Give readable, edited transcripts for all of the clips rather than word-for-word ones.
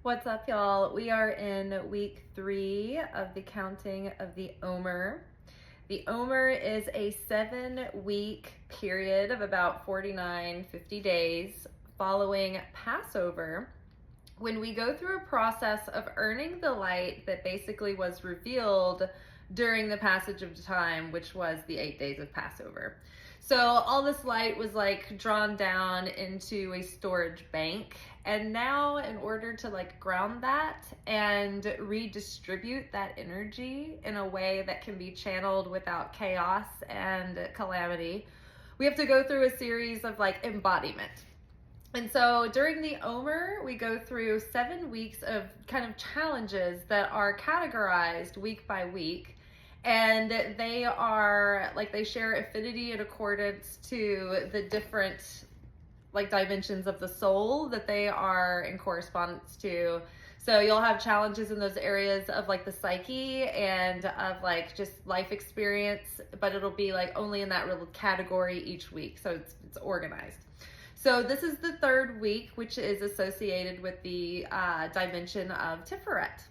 What's up, y'all? We are in week 3 of the counting of the Omer. The Omer is a 7-week period of about 50 days following Passover, when we go through a process of earning the light that basically was revealed during the passage of time, which was the 8 days of Passover. So all this light was drawn down into a storage bank. And now in order to ground that and redistribute that energy in a way that can be channeled without chaos and calamity, we have to go through a series of embodiment. And so during the Omer, we go through 7 weeks of kind of challenges that are categorized week by week. And they are they share affinity in accordance to the different dimensions of the soul that they are in correspondence to. So you'll have challenges in those areas of the psyche and of just life experience, but it'll be only in that little category each week. So it's organized. So this is the 3rd week, which is associated with the dimension of Tipharet.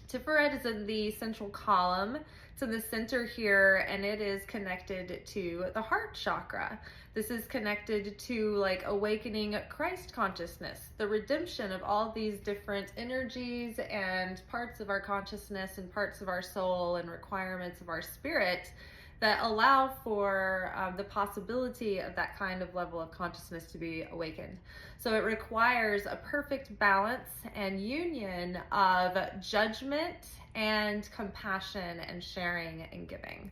Tipharet is in the central column. It's in the center here, and it is connected to the heart chakra. This is connected to awakening Christ consciousness, the redemption of all these different energies and parts of our consciousness and parts of our soul and requirements of our spirit that allow for the possibility of that kind of level of consciousness to be awakened. So it requires a perfect balance and union of judgment and compassion and sharing and giving.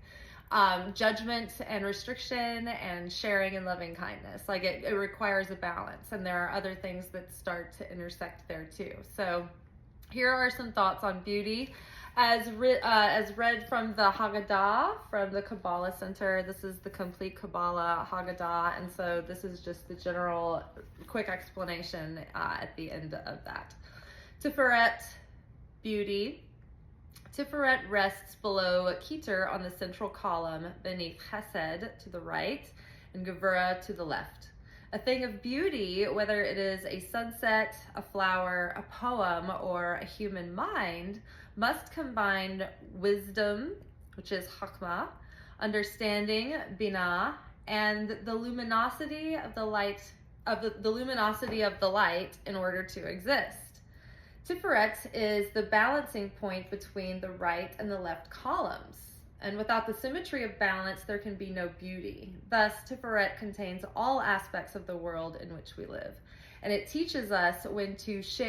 Judgment and restriction and sharing and loving kindness. It requires a balance, and there are other things that start to intersect there too. So here are some thoughts on beauty. As read from the Haggadah, from the Kabbalah Center. This is the complete Kabbalah Haggadah, and so this is just the general quick explanation at the end of that. Tipharet, beauty. Tipharet rests below Keter on the central column, beneath Chesed to the right and Gevurah to the left. A thing of beauty, whether it is a sunset, a flower, a poem, or a human mind, must combine wisdom, which is Chachma, understanding, Binah, and the luminosity of the light in order to exist. Tipharet is the balancing point between the right and the left columns. And without the symmetry of balance, there can be no beauty. Thus, Tipharet contains all aspects of the world in which we live. And it teaches us when to share